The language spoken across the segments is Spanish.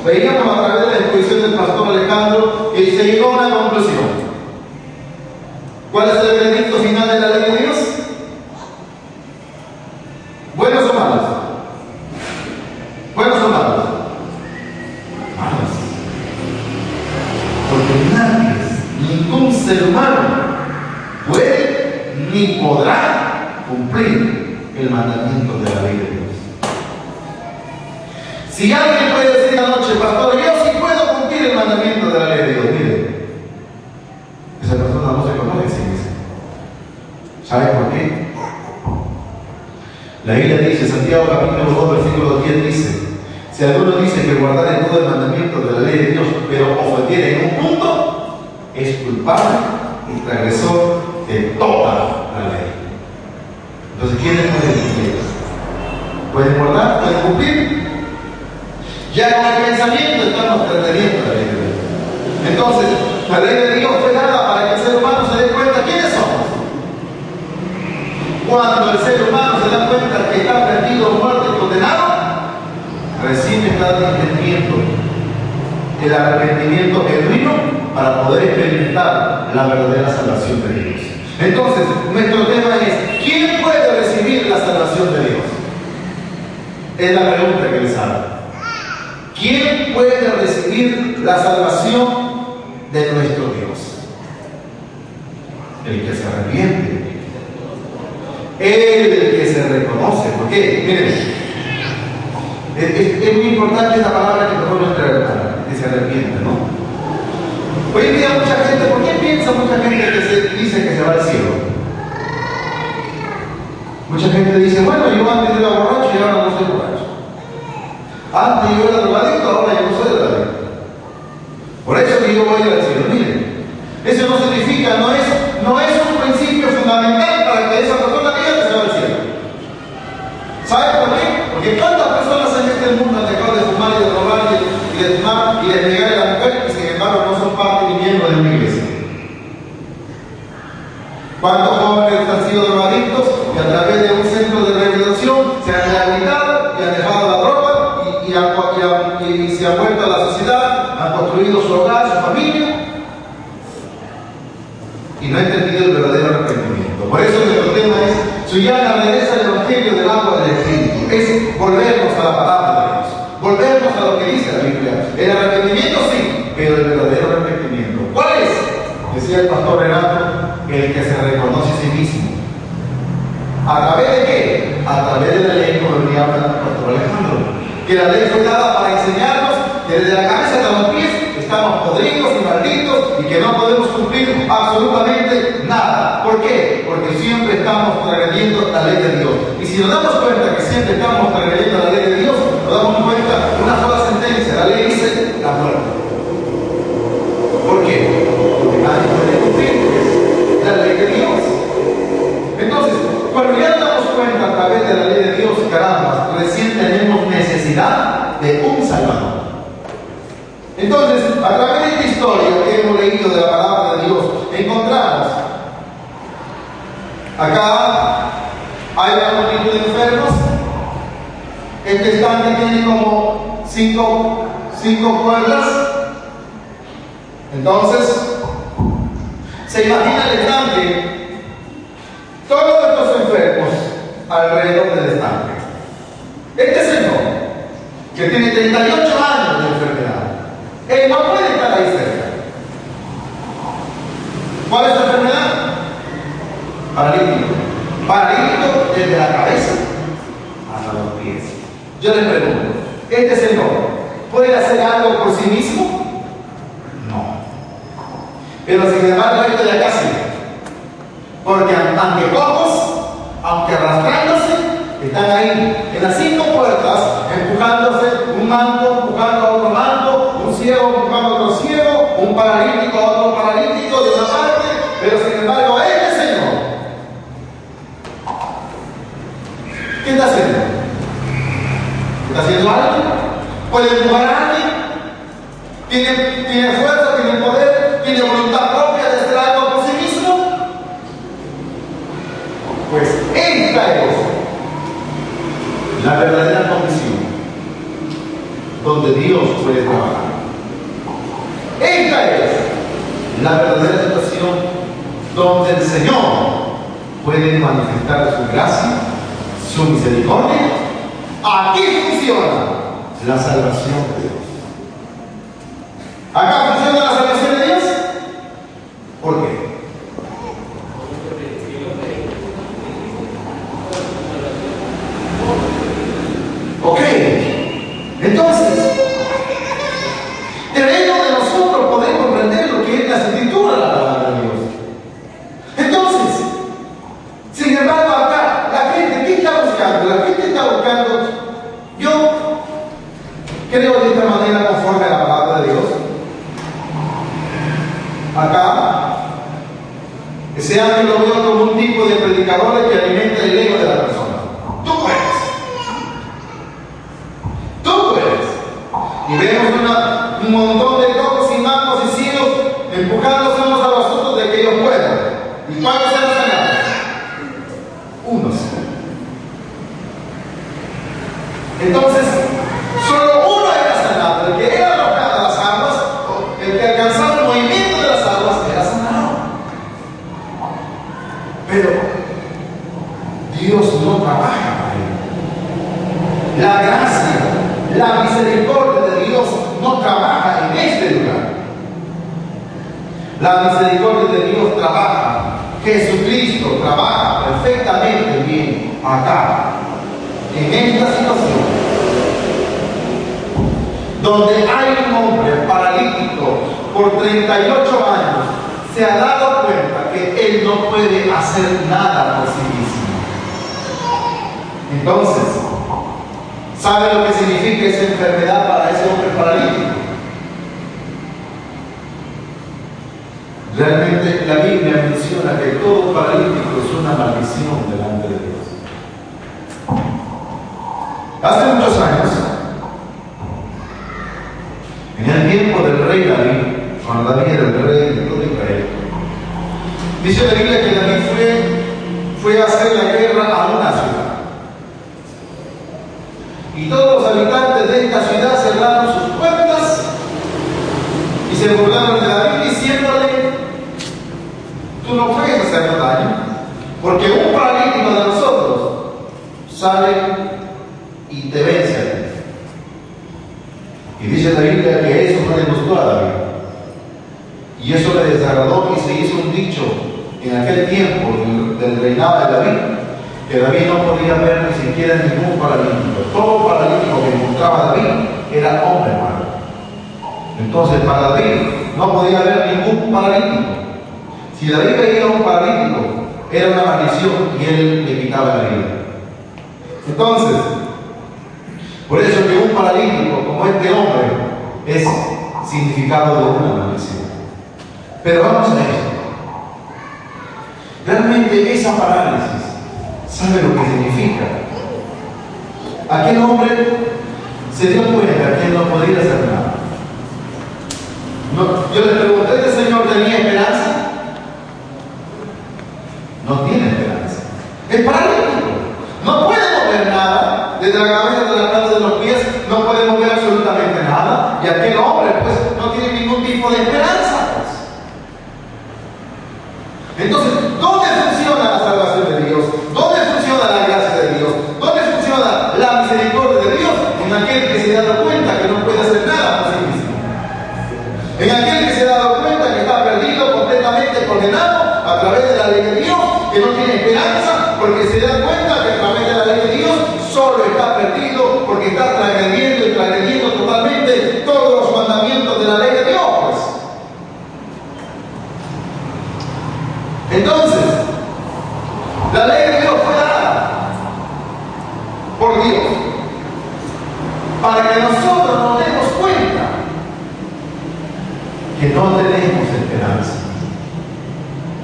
veíamos a través de la exposición del pastor Alejandro que se llegó a una conclusión. ¿Cuál es el veredicto final de la ley de Dios? ¿Buenos o malos? ¿Buenos o malos? Malos. Porque nadie, ningún ser humano puede ni podrá cumplir el mandamiento de la ley de Dios. Si alguien puede decir anoche, pastor, yo sí puedo cumplir el mandamiento de la ley de Dios, mire, esa persona no se conoce a sí misma. ¿Sabe por qué? La Biblia dice, Santiago capítulo 2, versículo 10 dice, si alguno dice que guardare todo el mandamiento de la ley de Dios, pero ofendiere en un punto, es culpable y transgresor de toda la ley. Entonces, ¿quiénes pueden cumplir? ¿Pueden guardar? ¿Pueden cumplir? Ya con el pensamiento estamos perdiendo la ley de Dios. Entonces, la ley de Dios fue dada para que el ser humano se dé cuenta quiénes somos. Cuando el ser humano se da cuenta que está perdido, muerto y condenado, recién está entendiendo el arrepentimiento genuino para poder experimentar la verdadera salvación de Dios. Entonces, nuestro tema es, ¿quién puede recibir la salvación de Dios? Es la pregunta que les hago. ¿Quién puede recibir la salvación de nuestro Dios? El que se arrepiente. El que se reconoce. ¿Por qué? Miren, es muy importante esa palabra que tomó nuestra hermana, que se arrepiente, ¿no? Hoy en día mucha gente, ¿por qué piensa mucha gente que se dice que se va al cielo? Mucha gente dice, bueno, yo antes era borracho y ahora no soy borracho. Antes yo era drogadicto, ahora yo no soy drogadicto. Por eso que yo voy a ir al cielo. Miren, eso no significa, no es un principio fundamental para que esa persona diga que se va al cielo. ¿Sabe por qué? Porque cuántas personas en este mundo han dejado de fumar y de robar y de fumar y de negar a la mujer y sin embargo no son parte ni miembro de una iglesia. ¿Cuántos jóvenes han sido drogadictos y a través de un centro de rehabilitación se han rehabilitado y han dejado la droga y se han vuelto a la sociedad, han construido su hogar, su familia y no han entendido el verdadero arrepentimiento? Por eso nuestro tema es Suyana regresa al Evangelio del agua del Espíritu. Es volvernos a la palabra de Dios, volvernos a lo que dice la Biblia. El arrepentimiento sí, pero el verdadero arrepentimiento, ¿cuál es? Decía el pastor Renato, el que se reconoce a sí mismo. ¿A través de qué? A través de la ley, como venía hablando el pastor Alejandro. Que la ley fue dada para enseñarnos que desde la cabeza hasta los pies estamos podridos y malditos y que no podemos cumplir absolutamente nada. ¿Por qué? Porque siempre estamos transgrediendo la ley de Dios. Y si nos damos cuenta que siempre estamos transgrediendo la ley de Dios, nos damos cuenta de una sola sentencia. La ley dice la muerte. ¿Por qué? Porque nadie puede cumplir la ley de Dios. Entonces, cuando ya nos damos cuenta a través de la ley de Dios, caramba, recién tenemos necesidad de un Salvador. Entonces, a través de esta historia que hemos leído de la palabra de Dios, encontramos acá hay una multitud de enfermos. Este estanque tiene como cinco puertas. Entonces, se imagina el estanque, todos estos enfermos alrededor del estanque. Este señor, que tiene 38 años de enfermedad, él no puede estar ahí cerca. ¿Cuál es su enfermedad? Paralítico. Paralítico desde la cabeza hasta los pies. Yo le pregunto, ¿este señor puede hacer algo por sí mismo? No. Pero sin embargo, esto de acá sí. Porque aunque cojos, aunque arrastrándose, están ahí en las 5 puertas, empujándose, un manto empujando a otro manto, un ciego empujando a otro ciego, un paralítico a otro paralítico de una parte, pero sin embargo, este señor, ¿qué está haciendo? ¿Está haciendo algo? ¿Puede empujar a alguien? ¿Tiene fuerza, tiene poder, tiene voluntad propia de hacer algo por sí mismo? Pues esta es la verdadera condición donde Dios puede trabajar. Esta es la verdadera situación donde el Señor puede manifestar su gracia, su misericordia. Aquí funciona la salvación de Dios. ¿Acá funciona la salvación de Dios? ¿Por qué? Ok, entonces debemos de nosotros poder comprender lo que es la escritura de la palabra de Dios. Entonces, sin embargo, acá la gente, ¿qué está buscando? La gente está buscando, yo creo de esta manera conforme a la palabra de Dios. Acá, ese ángel lo veo como un tipo de predicadores que alimenta el ego de la persona. Tú puedes. Y vemos un montón de locos y mancos y ciegos empujándose unos a los otros de que ellos puedan. ¿Y cuántos se han sanado? Unos. Entonces, solo uno era sanado. El que era arrojado a las aguas, el que alcanzaba el movimiento de las aguas, era sanado. Pero Dios no trabaja para él. La gracia, la misericordia de Dios no trabaja en este lugar. La misericordia de Dios trabaja. Jesucristo trabaja perfectamente bien acá, en esta situación, donde hay un hombre paralítico por 38 años, se ha dado cuenta que él no puede hacer nada por sí mismo. Entonces, ¿sabe lo que significa esa enfermedad para ese hombre paralítico? Realmente la Biblia menciona que todo paralítico es una maldición delante de Dios. Hace muchos años, en el tiempo del rey David, cuando David era el rey de todo Israel, dice la Biblia que David fue a hacer la guerra a una ciudad. Y todos los habitantes de esta ciudad cerraron sus puertas y se burlaron de David diciéndole: tú no puedes hacernos daño, porque un paralítico de nosotros sale y te vence a ti. Y dice la Biblia que eso no le gustó a David. Y eso le desagradó y se hizo un dicho en aquel tiempo del reinado de David, que David no podía ver ni siquiera ningún paralítico. Todo paralítico que encontraba David era hombre malo. Entonces para David no podía ver ningún paralítico. Si David veía un paralítico, era una maldición y él le quitaba la vida. Entonces, por eso que un paralítico como este hombre es significado de una maldición. Pero vamos a esto. Realmente esa parálisis, ¿sabe lo que significa? Aquel hombre se dio cuenta que él no podía hacer nada. No, yo le pregunté, ¿este señor tenía esperanza? No tiene esperanza. Es paralítico. No puede mover nada. Desde la cabeza hasta la planta de los pies no puede mover absolutamente nada. Y aquel hombre pues no tiene ningún tipo de esperanza. Entonces, ¿dónde funciona la salvación de Dios? ¿Dónde funciona la gracia de Dios? ¿Dónde funciona la misericordia de Dios? En aquel que se ha dado cuenta que no puede hacer nada por sí mismo. En aquel que se ha dado cuenta que está perdido, completamente condenado a través de la ley de Dios, que no tiene esperanza, porque se da cuenta que a través de la ley de Dios solo está perdido, porque está transgrediendo y transgrediendo totalmente todos los mandamientos de la ley de Dios. Entonces, la ley de Dios fue dada por Dios para que nosotros nos demos cuenta que no tenemos esperanza.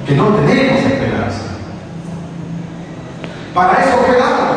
Que no tenemos esperanza. Para eso fue dada.